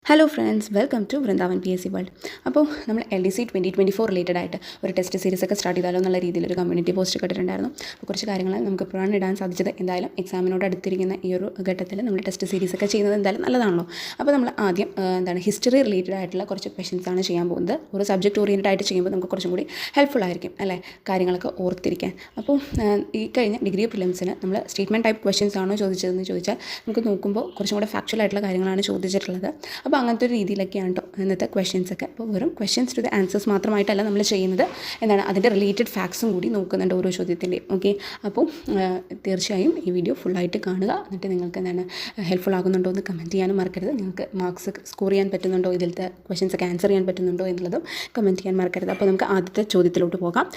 Hello friends, welcome to Vrindavan PSC world. അപ്പോൾ നമ്മൾ LDC 2024 related ആയിട്ട് ഒരു ടെസ്റ്റ് സീരീസ് ഒക്കെ സ്റ്റാർട്ട് ചെയ്താലോ എന്നുള്ള രീതിയിൽ ഒരു കമ്മ്യൂണിറ്റി പോസ്റ്റ് ഇട്ടിട്ടുണ്ടായിരുന്നു. അപ്പോൾ കുറച്ച് കാര്യങ്ങൾ നമുക്ക് ഇപ്പോഴാണ് ഇടാൻ സാധിച്ചത്. എന്തായാലും എക്സാമിനോട് അടുത്തിരിക്കുന്ന ഈ ഒരു ഘട്ടത്തിൽ നമ്മൾ ടെസ്റ്റ് സീരീസ് ഒക്കെ ചെയ്യുന്നത് എന്തായാലും നല്ലതാണല്ലോ. അപ്പോൾ നമ്മൾ ആദ്യം ഹിസ്റ്ററി റിലേറ്റഡ് ആയിട്ടുള്ള കുറച്ച് ക്വസ്റ്റ്യൻസ് ആണ് ചെയ്യാൻ പോകുന്നത്. ഒരു സബ്ജക്റ്റ് ഓറിയൻറ്റഡ് ആയിട്ട് ചെയ്യുമ്പോൾ നമുക്ക് കുറച്ചും കൂടി ഹെൽപ്ഫുൾ ആയിരിക്കും അല്ലേ, കാര്യങ്ങളൊക്കെ ഓർത്തിരിക്കാൻ. അപ്പോൾ ഈ കഴിഞ്ഞ ഡിഗ്രി പ്രിലിംസിന് നമ്മൾ സ്റ്റേറ്റ്മെൻറ്റ് ടൈപ്പ് ക്വസ്റ്റ്യൻസ് ആണോ ചോദിച്ചതെന്ന് ചോദിച്ചാൽ നമുക്ക് നോക്കുമ്പോൾ കുറച്ചും കൂടെ ഫാക്ച്വൽ ആയിട്ടുള്ള കാര്യങ്ങളാണ് ചോദിച്ചിട്ടുള്ളത്. അപ്പോൾ അങ്ങനത്തെ ഒരു രീതിയിലൊക്കെയാണ് കേട്ടോ ഇന്നത്തെ ക്വസ്റ്റ്യൻസ് ഒക്കെ. അപ്പോൾ വെറും ക്വസ്റ്റ്യൻസ് ടു ദ ആൻസേഴ്സ് മാത്രമായിട്ടല്ല നമ്മൾ ചെയ്യുന്നത്, അതിൻ്റെ റിലേറ്റഡ് ഫാക്ട്സും കൂടി നോക്കുന്നുണ്ട് ഓരോ ചോദ്യത്തിൻ്റെയും. ഓക്കെ, അപ്പോൾ തീർച്ചയായും ഈ വീഡിയോ ഫുള്ളായിട്ട് കാണുക. എന്നിട്ട് നിങ്ങൾക്ക് ഹെൽപ്ഫുൾ ആകുന്നുണ്ടോ എന്ന് കമൻറ്റ് ചെയ്യാനും മറക്കരുത്. നിങ്ങൾക്ക് മാർക്സ് സ്കോർ ചെയ്യാൻ പറ്റുന്നുണ്ടോ, ഇതിലത്തെ ക്വസ്റ്റ്യൻസ് ഒക്കെ ആൻസർ ചെയ്യാൻ പറ്റുന്നുണ്ടോ എന്നുള്ളതും കമൻറ്റ് ചെയ്യാൻ മറക്കരുത്. അപ്പോൾ നമുക്ക് ആദ്യത്തെ ചോദ്യത്തിലോട്ട് പോകാം.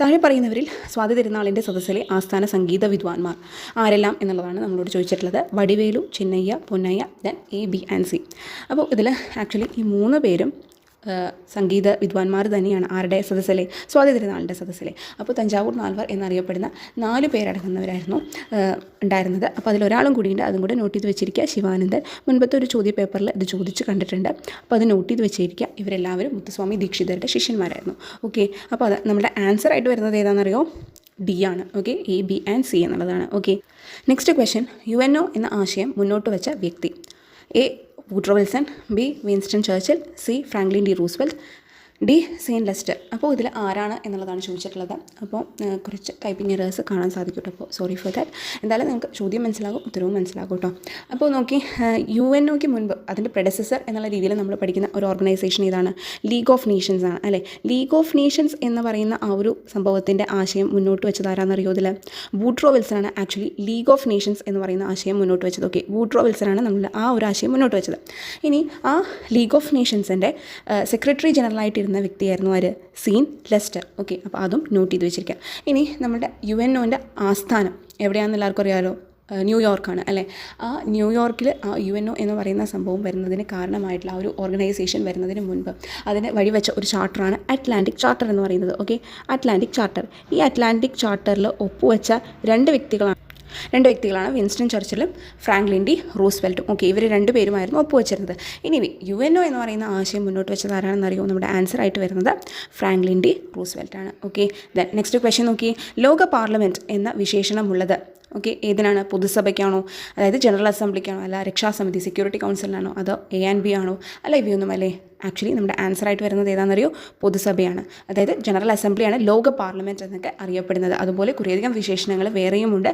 താഴെ പറയുന്നവരിൽ സ്വാതി തിരുനാളിൻ്റെ സദസ്സിലെ ആസ്ഥാന സംഗീത വിദ്വാൻമാർ ആരെല്ലാം എന്നുള്ളതാണ് നമ്മളോട് ചോദിച്ചിട്ടുള്ളത്. Vadivelu, Chinnaiah, Ponnaiah, then A, B and C. അപ്പോൾ ഇതിൽ ആക്ച്വലി ഈ 3 പേരും സംഗീത വിദ്വാൻമാർ തന്നെയാണ്. ആരുടെ സദസ്സിലെ? സ്വാതി തിരുനാളിൻ്റെ സദസ്സിലെ. അപ്പോൾ തഞ്ചാവൂർ നാൽവർ എന്നറിയപ്പെടുന്ന 4 പേരടങ്ങുന്നവരായിരുന്നു ഉണ്ടായിരുന്നത്. അപ്പോൾ അതിലൊരാളും കൂടിയുണ്ട്, അതും കൂടെ നോട്ട് ചെയ്ത് വെച്ചിരിക്കുക. ശിവാനന്ദൻ മുൻപത്തെ ഒരു ചോദ്യ പേപ്പറിൽ ഇത് ചോദിച്ച് കണ്ടിട്ടുണ്ട്. അപ്പോൾ അത് നോട്ട് ചെയ്ത് വെച്ചിരിക്കുക. ഇവരെല്ലാവരും മുത്തുസ്വാമി ദീക്ഷിതരുടെ ശിഷ്യന്മാരായിരുന്നു. ഓക്കെ, അപ്പോൾ അത് നമ്മുടെ ആൻസർ ആയിട്ട് വരുന്നത് ഏതാണെന്നറിയോ? D ആണ്. Okay, A, B and C എന്നുള്ളതാണ്. Okay, next question. UNO എന്ന ആശയം മുന്നോട്ട് വെച്ച വ്യക്തി. A, Woodrow Wilson, B, Winston Churchill, C, Franklin D Roosevelt, D, Sean Lester. അപ്പോൾ ഇതിൽ ആരാണ് എന്നുള്ളതാണ് ചോദിച്ചിട്ടുള്ളത്. അപ്പോൾ കുറച്ച് ടൈപ്പിംഗ് എറേഴ്സ് കാണാൻ സാധിക്കും കേട്ടോ. അപ്പോൾ സോറി ഫോർ ദാറ്റ്. എന്തായാലും നിങ്ങൾക്ക് ചോദ്യം മനസ്സിലാകും, ഉത്തരവും മനസ്സിലാകും കേട്ടോ. അപ്പോൾ നോക്കി, UNOയ്ക്ക് മുൻപ് അതിൻ്റെ പ്രെഡസസർ എന്നുള്ള രീതിയിൽ നമ്മൾ പഠിക്കുന്ന ഒരു ഓർഗനൈസേഷൻ ഇതാണ്, ലീഗ് ഓഫ് നേഷൻസ് ആണ് അല്ലേ. ലീഗ് ഓഫ് നേഷൻസ് എന്ന് പറയുന്ന ആ ഒരു സംഭവത്തിൻ്റെ ആശയം മുന്നോട്ട് വെച്ചത് ആരാണെന്നറിയോ? ഇതിൽ വൂഡ്രോ വിൽസൺ ആണ് ആക്ച്വലി ലീഗ് ഓഫ് നേഷൻസ് എന്ന് പറയുന്ന ആശയം മുന്നോട്ട് വെച്ചത്. ഓക്കെ, വൂഡ്രോ വിൽസൺ ആണ് നമ്മൾ ആ ഒരു ആശയം മുന്നോട്ട് വെച്ചത്. ഇനി ആ ലീഗ് ഓഫ് നേഷൻസിൻ്റെ സെക്രട്ടറി ജനറലായിട്ട് വ്യക്തിയായിരുന്നു ആര്? Scene Leicester. ഓക്കെ, അപ്പോൾ അതും നോട്ട് ചെയ്ത് വെച്ചിരിക്കുക. ഇനി നമ്മുടെ UNOൻ്റെ ആസ്ഥാനം എവിടെയാണെന്ന് എല്ലാവർക്കും അറിയാമല്ലോ, ന്യൂയോർക്കാണ് അല്ലേ. ആ ന്യൂയോർക്കിൽ ആ UNO എന്ന് പറയുന്ന സംഭവം വരുന്നതിന് കാരണമായിട്ടുള്ള ആ ഒരു ഓർഗനൈസേഷൻ വരുന്നതിന് മുൻപ് അതിന് വഴിവെച്ച ഒരു ചാർട്ടറാണ് അറ്റ്ലാന്റിക് ചാർട്ടർ എന്ന് പറയുന്നത്. Okay, Atlantic charter. ഈ അറ്റ്ലാന്റിക് ചാർട്ടറിൽ ഒപ്പുവെച്ച രണ്ട് വ്യക്തികളാണ് വിൻസ്റ്റൺ ചർച്ചിലും ഫ്രാങ്ക്ലിൻ ഡി റൂസ്വെൽറ്റും. ഓക്കെ, ഇവർ 2 പേരുമായിരുന്നു ഒപ്പുവെച്ചിരുന്നത്. ഇനി UNO എന്ന് പറയുന്ന ആശയം മുന്നോട്ട് വെച്ചത് ആരാണെന്നറിയോ? നമ്മുടെ ആൻസർ ആയിട്ട് വരുന്നത് ഫ്രാങ്ക്ലിൻ ഡി റൂസ്വെൽറ്റ് ആണ്. ഓക്കെ, ദെൻ നെക്സ്റ്റ് ക്വസ്റ്റ്യൻ നോക്കി. ലോക പാർലമെൻറ്റ് എന്ന വിശേഷണമുള്ളത് ഓക്കെ ഏതിനാണ്? പൊതുസഭയ്ക്കാണോ, അതായത് ജനറൽ അസംബ്ലിക്കാണോ, അല്ല രക്ഷാസമിതി സെക്യൂരിറ്റി കൗൺസിലിനാണോ, അതോ A and B ആണോ, അല്ല ഇവയൊന്നും അല്ലേ? ആക്ച്വലി നമ്മുടെ ആൻസർ ആയിട്ട് വരുന്നത് ഏതാണെന്നറിയോ? പൊതുസഭയാണ്. അതായത് ജനറൽ അസംബ്ലിയാണ് ലോക പാർലമെൻറ്റ് എന്നൊക്കെ അറിയപ്പെടുന്നത്. അതുപോലെ കുറേയധികം വിശേഷണങ്ങൾ വേറെയുമുണ്ട്.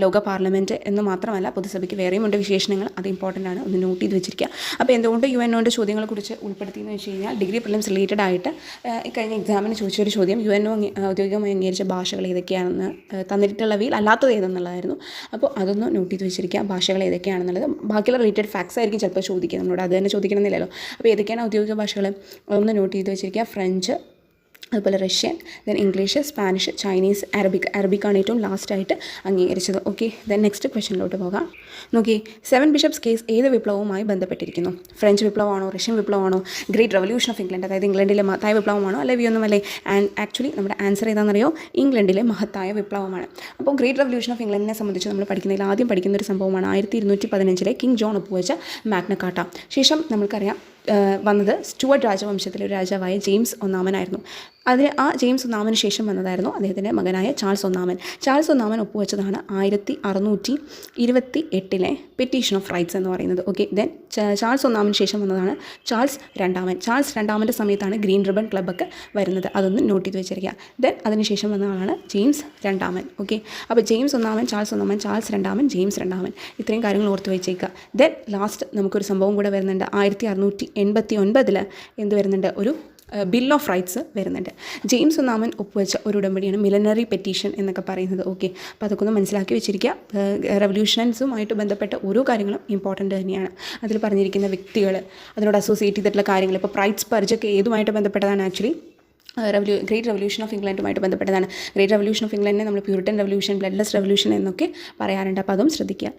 ലോക പാർലമെൻറ്റ് എന്ന് മാത്രമല്ല, പൊതുസഭയ്ക്ക് വേറെയുമുണ്ട് വിശേഷണങ്ങൾ. അത് ഇമ്പോർട്ടൻ്റ് ആണ്, ഒന്ന് നോട്ട് ചെയ്ത് വെച്ചിരിക്കുക. അപ്പോൾ എന്തുകൊണ്ട് UNOൻ്റെ ചോദ്യങ്ങളെക്കുറിച്ച് ഉൾപ്പെടുത്തിയെന്ന് വെച്ച് കഴിഞ്ഞാൽ, ഡിഗ്രി പ്രിലിംസ് റിലേറ്റഡ് ആയിട്ട് കഴിഞ്ഞ എക്സാമിന് ചോദിച്ചൊരു ചോദ്യം UNO ഔദ്യോഗികമായി അംഗീകരിച്ച ഭാഷകൾ ഏതൊക്കെയാണെന്ന് തന്നിട്ടുള്ളവയിൽ അല്ലാത്തത് ഏതെന്നുള്ളതായിരുന്നു. അപ്പോൾ അതൊന്ന് നോട്ട് ചെയ്ത് വെച്ചിരിക്കുക, ഭാഷകൾ ഏതൊക്കെയാണെന്നുള്ളത്. ബാക്കിയുള്ള റിലേറ്റഡ് ഫാക്ട്സ് ആയിരിക്കും ചിലപ്പോൾ ചോദിക്കുക, നമ്മളോട് അത് തന്നെ ചോദിക്കണമെന്നില്ലല്ലോ. അപ്പോൾ ഏതൊക്കെയാണ് ഔദ്യോഗിക ഭാഷകൾ ഒന്ന് നോട്ട് ചെയ്ത് വെച്ചിരിക്കുക. ഫ്രഞ്ച്, അതുപോലെ Russian, then English, Spanish, Chinese, അറബിക്കാണ് ഏറ്റവും ലാസ്റ്റായിട്ട് അംഗീകരിച്ചത്. ഓക്കെ, ദെൻ നെക്സ്റ്റ് ക്വസ്റ്റ്യനിലോട്ട് പോകാം. നോക്കി, 7 ബിഷപ്സ് കേസ് ഏത് വിപ്ലവവുമായി ബന്ധപ്പെട്ടിരിക്കുന്നു? ഫ്രഞ്ച് വിപ്ലവമാണോ, റഷ്യൻ വിപ്ലവമാണോ, ഗ്രേറ്റ് റവല്യൂഷൻ ഓഫ് ഇംഗ്ലണ്ട്, അതായത് ഇംഗ്ലണ്ടിലെ മഹത്തായ വിപ്ലവമാണോ, അല്ലെ ഇവയൊന്നുമല്ലേ? ആൻഡ് ആക്ച്വലി നമ്മുടെ ആൻസർ ഏതാണെന്നറിയോ? ഇംഗ്ലണ്ടിലെ മഹത്തായ വിപ്ലവമാണ്. അപ്പോൾ ഗ്രേറ്റ് റവല്യൂഷൻ ഓഫ് ഇംഗ്ലണ്ടിനെ സംബന്ധിച്ച് നമ്മൾ പഠിക്കുന്നതിൽ ആദ്യം പഠിക്കുന്ന ഒരു സംഭവമാണ് 1215 കിങ് ജോൺ ഒപ്പുവെച്ച മാഗ്ന കാർട്ട. ശേഷം നമുക്കറിയാം വന്നത് സ്റ്റുവർട്ട് രാജവംശത്തിലെ ഒരു രാജാവായ ജെയിംസ് ഒന്നാമനായിരുന്നു. ആ ജെയിംസ് ഒന്നാമന് ശേഷം വന്നതായിരുന്നു അദ്ദേഹത്തിൻ്റെ മകനായ ചാൾസ് ഒന്നാമൻ ഒപ്പുവെച്ചതാണ് 1628 പെറ്റീഷൻ ഓഫ് റൈറ്റ്സ് എന്ന് പറയുന്നത്. ഓക്കെ, ദെൻ ചാൾസ് ഒന്നാമന് ശേഷം വന്നതാണ് ചാൾസ് രണ്ടാമൻ്റെ സമയത്താണ് ഗ്രീൻ റിബൺ ക്ലബ്ബൊക്കെ വരുന്നത്. അതൊന്ന് നോട്ട് ചെയ്ത് വെച്ചിരിക്കുക. ദെൻ അതിനുശേഷം വന്ന ആളാണ് ജെയിംസ് രണ്ടാമൻ. ഓക്കെ, അപ്പോൾ ജെയിംസ് ഒന്നാമൻ, ചാൾസ് രണ്ടാമൻ, ജെയിംസ് രണ്ടാമൻ, ഇത്രയും കാര്യങ്ങൾ ഓർത്ത് വെച്ചേക്കുക. ദെൻ ലാസ്റ്റ് നമുക്കൊരു സംഭവം കൂടെ വരുന്നുണ്ട്. 1689 എന്ത് വരുന്നുണ്ട്? ഒരു ബിൽ ഓഫ് റൈറ്റ്സ് വരുന്നുണ്ട്. ജെയിംസ് ഒന്നാമൻ ഒപ്പുവെച്ച ഒരു ഉടമ്പടിയാണ് മിലനറി പെറ്റീഷൻ എന്നൊക്കെ പറയുന്നത്. ഓക്കെ, അപ്പോൾ അതൊക്കെ ഒന്ന് മനസ്സിലാക്കി വെച്ചിരിക്കുക. റെവല്യൂഷൻസുമായിട്ട് ബന്ധപ്പെട്ട ഓരോ കാര്യങ്ങളും ഇമ്പോർട്ടൻ്റ് തന്നെയാണ്. അതിൽ പറഞ്ഞിരിക്കുന്ന വ്യക്തികൾ, അതിനോട് അസോസിയേറ്റ് ചെയ്തിട്ടുള്ള കാര്യങ്ങൾ, ഇപ്പോൾ പ്രൈറ്റ്സ് പർജൊക്കെ ഏതുമായിട്ട് ബന്ധപ്പെട്ടതാണ്? ആക്ച്വലി ഗ്രേറ്റ് റവല്യൂഷൻ ഓഫ് ഇംഗ്ലണ്ടുമായിട്ട് ബന്ധപ്പെട്ടതാണ്. ഗ്രേറ്റ് റവല്യൂഷൻ ഓഫ് ഇംഗ്ലണ്ടിനെ നമ്മൾ പ്യൂരിറ്റൻ റവല്യൂഷൻ, ബ്ലഡ്ലെസ് റവല്യൂഷൻ എന്നൊക്കെ പറയാറുണ്ട്. അപ്പോൾ അതും ശ്രദ്ധിക്കുക.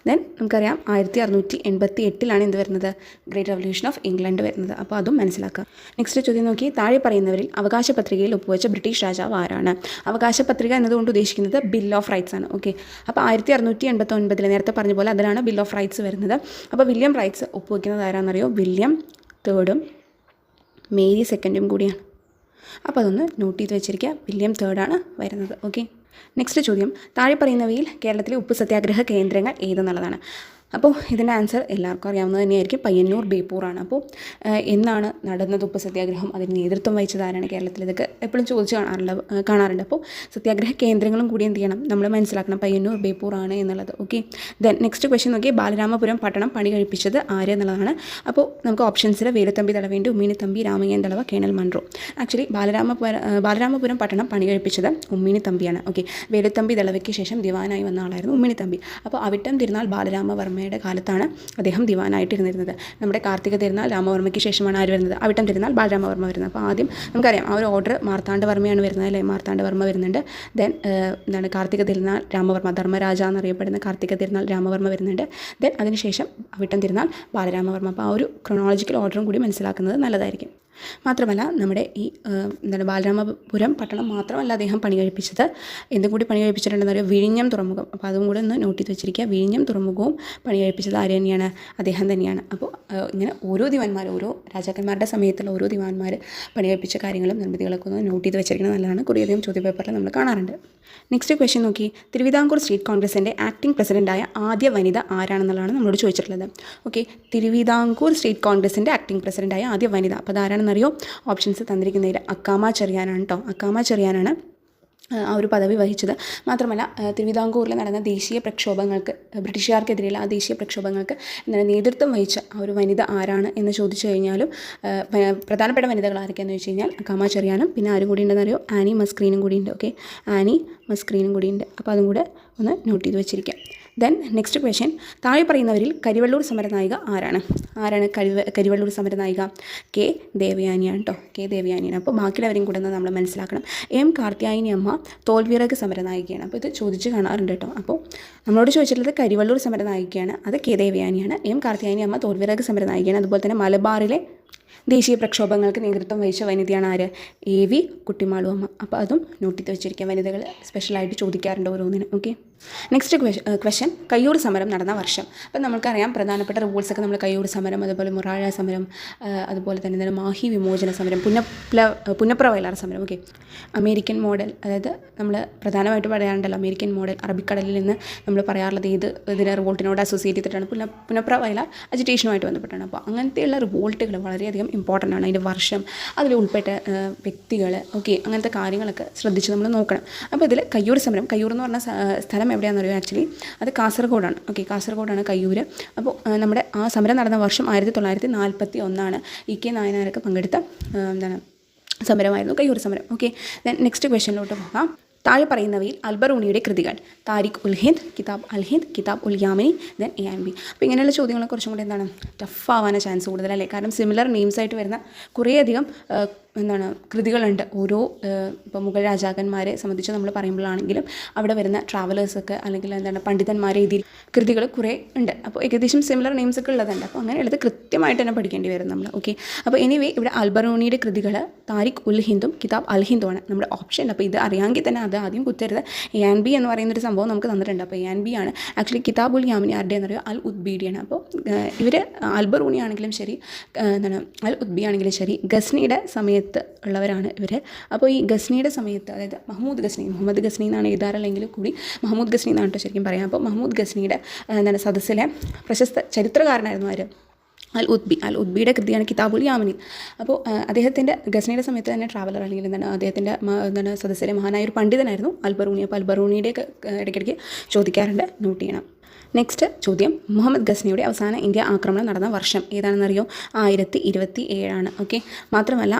ദെൻ നമുക്കറിയാം 1688 എന്ത് വരുന്നത്, ഗ്രേറ്റ് റവല്യൂഷൻ ഓഫ് ഇംഗ്ലണ്ട് വരുന്നത്. അപ്പോൾ അതും മനസ്സിലാക്കുക. നെക്സ്റ്റ് ചോദ്യം നോക്കി, താഴെ പറയുന്നവരിൽ അവകാശ പത്രികയിൽ ഒപ്പുവെച്ച ബ്രിട്ടീഷ് രാജാവ് ആരാണ്? അവകാശ പത്രിക എന്നതുകൊണ്ട് ഉദ്ദേശിക്കുന്നത് ബിൽ ഓഫ് റൈറ്റ്സ് ആണ്. ഓക്കെ, അപ്പോൾ 1689 നേരത്തെ പറഞ്ഞ പോലെ അതിലാണ് ബിൽ ഓഫ് റൈറ്റ്സ് വരുന്നത്. അപ്പോൾ വില്യം റൈറ്റ്സ് ഒപ്പുവെക്കുന്നത് ആരാണെന്നറിയോ? വില്യം തേർഡും മേരി സെക്കൻഡും കൂടിയാണ്. അപ്പോൾ അതൊന്ന് നോട്ട് ചെയ്ത് വെച്ചിരിക്കുക. വില്യം തേർഡാണ് വരുന്നത്. ഓക്കെ, നെക്സ്റ്റ് ചോദ്യം, താഴെ പറയുന്നവയിൽ കേരളത്തിലെ ഉപ്പ് സത്യാഗ്രഹ കേന്ദ്രങ്ങൾ ഏതെന്നുള്ളതാണ്. അപ്പോൾ ഇതിൻ്റെ ആൻസർ എല്ലാവർക്കും അറിയാവുന്നത് തന്നെയായിരിക്കും. പയ്യന്നൂർ ബേപ്പൂറാണ്. അപ്പോൾ എന്നാണ് നടന്നത് ഉപ്പ് സത്യാഗ്രഹം, അതിന് നേതൃത്വം വഹിച്ചത് ആരാണ് കേരളത്തിൽ? ഇതൊക്കെ എപ്പോഴും ചോദിച്ച് കാണാറുണ്ട്. അപ്പോൾ സത്യാഗ്രഹ കേന്ദ്രങ്ങളും കൂടി എന്ത് ചെയ്യണം, നമ്മൾ മനസ്സിലാക്കണം, പയ്യന്നൂർ ബേപ്പൂറാണ് എന്നുള്ളത്. ഓക്കെ, ദെൻ നെക്സ്റ്റ് ക്വസ്റ്റ്യൻ നോക്കി, ബാലരാമപുരം പട്ടണം പണി കഴിപ്പിച്ചത് ആര് എന്നുള്ളതാണ്. അപ്പോൾ നമുക്ക് ഓപ്ഷൻസിൽ വേലുത്തമ്പി ദളവേണ്ടി, Ummini Thampi, Ramayyan Dalawa, colonel Munro. Actually Balaramapuram പട്ടണം പണി കഴിപ്പിച്ചത് ഉമ്മിണിത്തമ്പിയാണ്. ഓക്കെ, വേലുത്തമ്പി ദളവയ്ക്ക് ശേഷം ദിവാനായി വന്ന ആളായിരുന്നു ഉമ്മിണിത്തമ്പി. അപ്പോൾ അവിട്ടം തിരുനാൾ ബാലരാമവർമ്മ കാലത്താണ് അദ്ദേഹം ദിവാനായിട്ടിരുന്നിരുന്നത്. നമ്മുടെ കാർത്തിക തിരുനാൾ രാമവർമ്മയ്ക്ക് ശേഷമാണ് ആര് വരുന്നത്? അവിട്ടം തിരുനാൾ ബാലരാമവർമ്മ വരുന്നത്. അപ്പോൾ ആദ്യം നമുക്കറിയാം ആ ഒരു ഓർഡർ മാർത്താണ്ഡവർമ്മയാണ് വരുന്നത് അല്ലേ? മാർത്താണ്ഡവർമ്മ വരുന്നുണ്ട്. ദെൻ എന്താണ് കാർത്തിക തിരുനാൾ രാമവർമ്മ, ധർമ്മരാജ എന്നറിയപ്പെടുന്ന കാർത്തിക തിരുനാൾ രാമവർമ്മ വരുന്നുണ്ട്. ദെൻ അതിനുശേഷം അവിട്ടം തിരുനാൾ ബാലരാമവർമ്മ. അപ്പോൾ ആ ഒരു ക്രൊണോളജിക്കൽ ഓർഡറും കൂടി മനസ്സിലാക്കുന്നത് നല്ലതായിരിക്കും. മാത്രമല്ല നമ്മുടെ ഈ ബാലരാമപുരം പട്ടണം മാത്രമല്ല അദ്ദേഹം പണി കഴിപ്പിച്ചത്, എന്തും കൂടി പണി കഴിപ്പിച്ചിട്ടുണ്ടെന്ന് പറയുക, വിഴിഞ്ഞം തുറമുഖം. അപ്പോൾ അതും കൂടെ ഒന്ന് നോട്ട് ചെയ്ത് വെച്ചിരിക്കുക. വിഴിഞ്ഞം തുറമുഖവും പണി കഴിപ്പിച്ചത് ആര് തന്നെയാണ്? അദ്ദേഹം തന്നെയാണ്. അപ്പോൾ ഇങ്ങനെ ഓരോ രാജാക്കന്മാരുടെ സമയത്തുള്ള ഓരോ ദിവാന്മാർ പണി കഴിപ്പിച്ച കാര്യങ്ങളും നിർമ്മിതികളൊക്കെ ഒന്ന് നോട്ട് ചെയ്ത് വെച്ചിരിക്കുന്നത് നല്ലതാണ്. കുറേയധികം ചോദ്യപേപ്പറിൽ നമ്മൾ കാണാറുണ്ട്. നെക്സ്റ്റ് ക്വസ്റ്റ്യൻ നോക്കി, തിരുവിതാംകൂർ സ്റ്റേറ്റ് കോൺഗ്രസിൻ്റെ ആക്ടിംഗ് പ്രസിഡൻ്റായ ആദ്യ വനിത ആരാണെന്നുള്ളതാണ് നമ്മളോട് ചോദിച്ചിട്ടുള്ളത്. ഓക്കെ, തിരുവിതാംകൂർ സ്റ്റേറ്റ് കോൺഗ്രസിൻ്റെ ആക്ടിംഗ് പ്രസിഡൻ്റായ ആദ്യ വനിത. അപ്പോൾ അതാരാണെന്നറിയോ? ഓപ്ഷൻസ് തന്നിരിക്കുന്നതിൽ അക്കാമ ചെറിയാനാണ് കേട്ടോ. അക്കാമ ചെറിയാനാണ് ആ ഒരു പദവി വഹിച്ചത്. മാത്രമല്ല തിരുവിതാംകൂറിൽ നടന്ന ദേശീയ പ്രക്ഷോഭങ്ങൾക്ക്, ബ്രിട്ടീഷുകാർക്കെതിരെയുള്ള ആ ദേശീയ പ്രക്ഷോഭങ്ങൾക്ക് നേതൃത്വം വഹിച്ച ആ ഒരു വനിത ആരാണ് എന്ന് ചോദിച്ചു കഴിഞ്ഞാലും പ്രധാനപ്പെട്ട വനിതകൾ ആരൊക്കെയാണെന്ന് വെച്ച് കഴിഞ്ഞാൽ അക്കാമ ചെറിയാനും പിന്നെ ആരും കൂടി ഉണ്ടെന്നറിയോ? ആനി മസ്ക്രീനും കൂടി ഉണ്ട്. ഓക്കെ, ആനി മസ്ക്രീനും കൂടി ഉണ്ട്. അപ്പോൾ അതും കൂടെ ഒന്ന് നോട്ട് ചെയ്ത് വെച്ചിരിക്കാം. ദെൻ നെക്സ്റ്റ് ക്വസ്റ്റ്യൻ, താഴെ പറയുന്നവരിൽ കരിവള്ളൂർ സമരനായിക ആരാണ്? കരിവള്ളൂർ സമരനായിക? കെ ദേവയാനിയാണ് കേട്ടോ. കെ ദേവയാനിയാണ്. അപ്പോൾ ബാക്കിയുള്ളവരെയും കൂടെ നമ്മൾ മനസ്സിലാക്കണം. എം കാർത്യായനി അമ്മ തോൽവിറക് സമരനായികയാണ്. അപ്പോൾ ഇത് ചോദിച്ച് കാണാറുണ്ട് കേട്ടോ. അപ്പോൾ നമ്മളോട് ചോദിച്ചിട്ടുള്ളത് കരിവള്ളൂർ സമരനായികയാണ്, അത് കെ ദേവയാനിയാണ്. എം കാർത്യായനി അമ്മ തോൽവിറക് സമരനായികയാണ്. അതുപോലെ തന്നെ മലബാറിലെ ദേശീയ പ്രക്ഷോഭങ്ങൾക്ക് നേതൃത്വം വഹിച്ച വനിതയാണ് ആര്? എ വി കുട്ടിമാളു അമ്മ. അപ്പോൾ അതും നോട്ട് ചെയ്ത് വെച്ചിരിക്കുക. വനിതകൾ സ്പെഷ്യലായിട്ട് ചോദിക്കാറുണ്ട് ഓരോന്നിനും. ഓക്കെ, നെക്സ്റ്റ് ക്വസ്റ്റ്യൻ, കയ്യൂർ സമരം നടന്ന വർഷം. അപ്പം നമുക്കറിയാം പ്രധാനപ്പെട്ട റൂൾസൊക്കെ നമ്മൾ കയ്യൂർ സമരം, അതുപോലെ മുറാഴ സമരം, അതുപോലെ തന്നെ എന്താണ് മാഹി വിമോചന സമരം, പുന്നപ്ര വയലാർ സമരം. ഓക്കെ, അമേരിക്കൻ മോഡൽ, അതായത് നമ്മൾ പ്രധാനമായിട്ട് പറയാറുണ്ടല്ലോ അമേരിക്കൻ മോഡൽ, അറബിക്കടലിൽ നിന്ന് നമ്മൾ പറയാറുള്ളത് ഇതിനെ റിവോൾട്ടിനോട് അസോസിയേറ്റ് ചെയ്തിട്ടാണ്. പുന്നപ്ര വയലാർ അജിറ്റേഷനുമായിട്ട് ബന്ധപ്പെട്ടാണ്. അപ്പോൾ അങ്ങനത്തെയുള്ള റിവോൾട്ടുകൾ വളരെയധികം ഇമ്പോർട്ടൻ്റ് ആണ്. അതിൻ്റെ വർഷം, അതിൽ ഉൾപ്പെട്ട വ്യക്തികൾ, ഓക്കെ, അങ്ങനത്തെ കാര്യങ്ങളൊക്കെ ശ്രദ്ധിച്ച് നമ്മൾ നോക്കണം. അപ്പോൾ ഇതിൽ കയ്യൂർ സമരം, കയ്യൂർ എന്ന് പറഞ്ഞ സ്ഥലം എവിടെയാണെന്ന് അറിയുമോ? ആക്ച്വലി അത് കാസർഗോഡാണ്. ഓക്കെ, കാസർഗോഡാണ് കയ്യൂർ. അപ്പോൾ നമ്മുടെ ആ സമരം നടന്ന വർഷം 1941. ഇ കെ നായനാരൊക്കെ പങ്കെടുത്ത സമരമായിരുന്നു കയ്യൂർ സമരം. ഓക്കെ, ദെൻ നെക്സ്റ്റ് ക്വസ്റ്റ്യനിലോട്ട് പോകാം. താഴെ പറയുന്നവയിൽ അൽബറൂണിയുടെ കൃതികൾ: താരിഖ് ഉൽ ഹിന്ദ്, കിതാബ് അൽ ഹിന്ദ്, കിതാബ് ഉൽ യാമിനി, ദെൻ ANB. അപ്പോൾ ഇങ്ങനെയുള്ള ചോദ്യങ്ങൾ കുറച്ചും കൂടി ടഫ് ആവാൻ ചാൻസ് കൂടുതലല്ലേ? കാരണം സിമിലർ നെയിംസ് ആയിട്ട് വരുന്ന കുറേയധികം കൃതികളുണ്ട്. ഓരോ ഇപ്പോൾ മുഗൾ രാജാക്കന്മാരെ സംബന്ധിച്ച് നമ്മൾ പറയുമ്പോഴാണെങ്കിലും അവിടെ വരുന്ന ട്രാവലേഴ്സൊക്കെ അല്ലെങ്കിൽ പണ്ഡിതന്മാരെ ഇതിൽ കൃതികൾ കുറേ ഉണ്ട്. അപ്പോൾ ഏകദേശം സിമിലർ നെയിംസ് ഒക്കെ ഉള്ളതുണ്ട്. അപ്പോൾ അങ്ങനെ ഉള്ളത് കൃത്യമായിട്ട് തന്നെ പഠിക്കേണ്ടി വരും നമ്മൾ. ഓക്കെ, അപ്പോൾ എനിവേ ഇവിടെ അൽബറൂണിയുടെ കൃതികൾ താരിഖ് ഉൽ ഹിന്ദും കിതാബ് അൽ ഹിന്ദുമാണ് നമ്മുടെ ഓപ്ഷൻ. അപ്പോൾ ഇത് അറിയാമെങ്കിൽ തന്നെ അത് ആദ്യം കുത്തരുത്. ANB എന്ന് പറയുന്നൊരു സംഭവം നമുക്ക് തന്നിട്ടുണ്ട്. അപ്പോൾ ANB ആണ്. ആക്ച്വലി കിതാബ് ഉൽ യാമിനി ആരുടെ എന്നറിയോ? അൽ ഉദ്ബീഡിയാണ്. അപ്പോൾ ഇവർ അൽബറൂണി ആണെങ്കിലും ശരി, അൽ ഉദ്ബി ആണെങ്കിലും ശരി, ഗസ്നിയുടെ സമയത്ത് ഉള്ളവരാണ് ഇവർ. അപ്പോൾ ഈ ഗസ്നിയുടെ സമയത്ത്, അതായത് മുഹമ്മദ് ഗസ്നി എന്നാണ് എഴുതാറുള്ളെങ്കിൽ കൂടി മഹ്മൂദ് ഗസ്നി എന്നാണ് കേട്ടോ ശരിക്കും പറയാം. അപ്പോൾ മഹ്മൂദ് ഗസ്നിയുടെ സദസ്സിലെ പ്രശസ്ത ചരിത്രകാരനായിരുന്നു ആര്? അൽ ഉദ്ബിയുടെ കൃതിയാണ് കിതാബുൽ യാമിനി. അപ്പോൾ അദ്ദേഹത്തിൻ്റെ ഗസ്നിയുടെ സമയത്ത് തന്നെ ട്രാവലർ അല്ലെങ്കിൽ അദ്ദേഹത്തിൻ്റെ സദസ്സിലെ മഹാനായ ഒരു പണ്ഡിതനായിരുന്നു അൽബറൂണി. അപ്പോൾ അൽബറൂണിയുടെ ഇടയ്ക്കിടയ്ക്ക് ചോദിക്കാറുണ്ട്, നോട്ട് ചെയ്യണം. നെക്സ്റ്റ് ചോദ്യം, മുഹമ്മദ് ഗസ്നിയുടെ അവസാന ഇന്ത്യ ആക്രമണം നടന്ന വർഷം ഏതാണെന്നറിയോ? 1027. ഓക്കെ, മാത്രമല്ല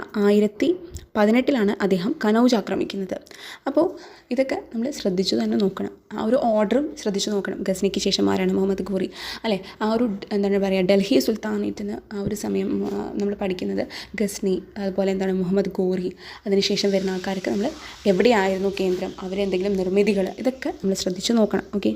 1818 അദ്ദേഹം കനൗജ് ആക്രമിക്കുന്നത്. അപ്പോൾ ഇതൊക്കെ നമ്മൾ ശ്രദ്ധിച്ചു തന്നെ നോക്കണം. ആ ഒരു ഓർഡറും ശ്രദ്ധിച്ചു നോക്കണം. ഗസ്നിക്ക് ശേഷം ആരാണ്? മുഹമ്മദ് ഘോറി അല്ലേ. ആ ഒരു എന്താണ് പറയുക, ഡൽഹി സുൽത്താനേറ്റിന് ആ ഒരു സമയം നമ്മൾ പഠിക്കുന്നത് ഗസ്നി, അതുപോലെ എന്താണ് മുഹമ്മദ് ഘോറി, അതിനുശേഷം വരുന്ന ആൾക്കാർക്ക് നമ്മൾ എവിടെയായിരുന്നു കേന്ദ്രം, അവരെന്തെങ്കിലും നിർമ്മിതികൾ, ഇതൊക്കെ നമ്മൾ ശ്രദ്ധിച്ചു നോക്കണം. ഓക്കെ,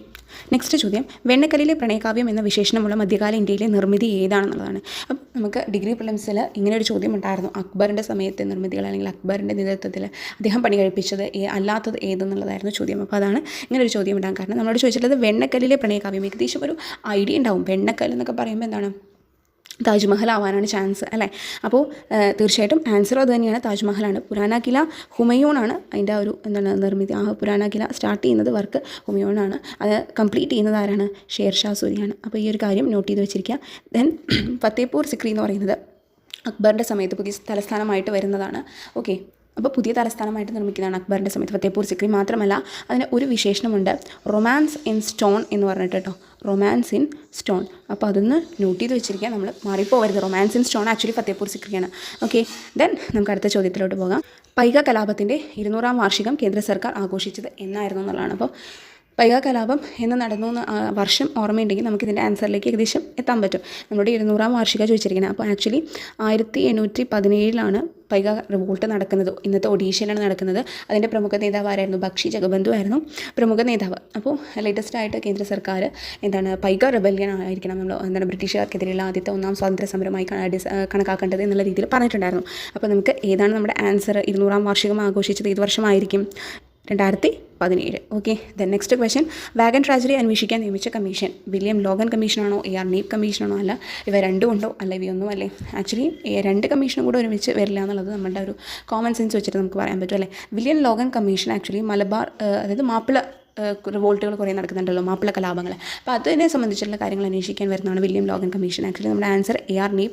നെക്സ്റ്റ് ചോദ്യം, വെണ്ണക്കല്ലിലെ പ്രണയകാവ്യം എന്ന വിശേഷണമുള്ള മധ്യകാല ഇന്ത്യയിലെ നിർമ്മിതി ഏതാണെന്നുള്ളതാണ്. അപ്പം നമുക്ക് ഡിഗ്രി പ്രിലിംസിൽ ഇങ്ങനെ ഒരു ചോദ്യം ഉണ്ടായിരുന്നു. അക്ബറിൻ്റെ സമയത്തെ നിർമ്മിതികൾ അല്ലെങ്കിൽ അക്ബറിൻ്റെ നേതൃത്വത്തിൽ അദ്ദേഹം പണി കഴിപ്പിച്ചത് അല്ലാത്തത് ഏതെന്നുള്ളതായിരുന്നു ചോദ്യം. അപ്പോൾ അതാണ് ഇങ്ങനെ ഒരു ചോദ്യം ഉണ്ടാകാൻ കാരണം. നമ്മളോട് ചോദിച്ചിട്ടുള്ളത് വെണ്ണക്കല്ലിലെ പ്രണയകാവ്യം. ഏകദേശം ഒരു ഐഡിയ ഉണ്ടാവും. വെണ്ണക്കല്ല് എന്നൊക്കെ പറയുമ്പോൾ എന്താണ്, താജ്മഹൽ ആവാനാണ് ചാൻസ് അല്ലേ. അപ്പോൾ തീർച്ചയായിട്ടും ആൻസർ അത് തന്നെയാണ്, താജ്മഹലാണ്. പുരാന കില ഹുമയൂണാണ് അതിൻ്റെ ഒരു എന്താണ് നിർമ്മിതി. ആ പുരാന കില സ്റ്റാർട്ട് ചെയ്യുന്നത് വർക്ക് ഹുമയൂണാണ്. അത് കംപ്ലീറ്റ് ചെയ്യുന്നത് ആരാണ്? ഷേർഷാ സൂരിയാണ്. അപ്പോൾ ഈ ഒരു കാര്യം നോട്ട് ചെയ്ത് വെച്ചിരിക്കുക. ദെൻ ഫത്തേപൂർ സിക്രി എന്ന് പറയുന്നത് അക്ബറിൻ്റെ സമയത്ത് പുതിയ തലസ്ഥാനമായിട്ട് വരുന്നതാണ്. ഓക്കെ, അപ്പോൾ പുതിയ തലസ്ഥാനമായിട്ട് നിർമ്മിക്കുന്നതാണ് അക്ബറിൻ്റെ സമയത്ത് ഫത്തേപൂർ സിക്രി. മാത്രമല്ല അതിന് ഒരു വിശേഷണമുണ്ട്, റൊമാൻസ് ഇൻ സ്റ്റോൺ എന്ന് പറഞ്ഞിട്ട് കേട്ടോ, റൊമാൻസ് ഇൻ സ്റ്റോൺ. അപ്പോൾ അതൊന്ന് നോട്ട് ചെയ്ത് വെച്ചിരിക്കുക, നമ്മൾ മാറിപ്പോവരുത്. Romance in stone actually Fatehpur സിക്രിയാണ്. ഓക്കെ, ദെൻ നമുക്ക് അടുത്ത ചോദ്യത്തിലോട്ട് പോകാം. പൈക കലാപത്തിൻ്റെ 200-ാം വാർഷികം കേന്ദ്ര സർക്കാർ ആഘോഷിച്ചത് എന്നായിരുന്നു എന്നുള്ളതാണ്. അപ്പോൾ പൈക കലാപം എന്ന് നടന്നു എന്ന് വർഷം ഓർമ്മയുണ്ടെങ്കിൽ നമുക്കിതിൻ്റെ ആൻസറിലേക്ക് ഏകദേശം എത്താൻ പറ്റും. നമ്മുടെ 200-ാം വാർഷിക ചോദിച്ചിരിക്കുന്നത്. അപ്പോൾ ആക്ച്വലി 1817 പൈക റിവോൾട്ട് നടക്കുന്നത്. ഇന്നത്തെ ഒഡീഷയിലാണ് നടക്കുന്നത്. അതിൻ്റെ പ്രമുഖ നേതാവ് ആരായിരുന്നു? ബക്ഷി ജഗബന്ധു ആയിരുന്നു പ്രമുഖ നേതാവ്. അപ്പോൾ ലേറ്റസ്റ്റ് ആയിട്ട് കേന്ദ്ര സർക്കാർ എന്താണ് പൈക റിബല്യൻ ആയിരിക്കണം നമ്മൾ എന്താണ് ബ്രിട്ടീഷുകാർക്കെതിരെയുള്ള ആദ്യത്തെ 1-ാം സ്വാതന്ത്ര്യ സമരമായി കണക്കാക്കേണ്ടത് എന്നുള്ള രീതിയിൽ പറഞ്ഞിട്ടുണ്ടായിരുന്നു. അപ്പോൾ നമുക്ക് ഏതാണ് നമ്മുടെ ആൻസർ? 200-ാം വാർഷികം ആഘോഷിച്ചത് ഏത് വർഷമായിരിക്കും? 2017. Okay, then next question, Wagen tragedy അന്വേഷിക്കാൻ നിയമിച്ച കമ്മീഷൻ വില്യം ലോഗൻ കമ്മീഷനാണോ AR നീപ് കമ്മീഷനാണോ? അല്ല, ഇവ രണ്ടും ഉണ്ടോ? അല്ല, ഇവയൊന്നും അല്ലേ. ആക്ച്വലി 2 കമ്മീഷനും കൂടെ ഒരുമിച്ച് വരില്ല എന്നുള്ളത് നമ്മുടെ ഒരു കോമൺ സെൻസ് വെച്ചിട്ട് നമുക്ക് പറയാൻ പറ്റും അല്ലേ. William Logan commission actually Malabar അതായത് മാപ്പിള റിവോൾട്ടുകൾ കുറേ നടക്കുന്നുണ്ടല്ലോ, മാപ്പിള കലാപങ്ങൾ. അപ്പോൾ അതിനെ സംബന്ധിച്ചുള്ള കാര്യങ്ങൾ അന്വേഷിക്കാൻ വരുന്നതാണ് വില്യം ലോഗൻ കമ്മീഷൻ. ആക്ച്വലി നമ്മുടെ ആൻസർ AR നീപ്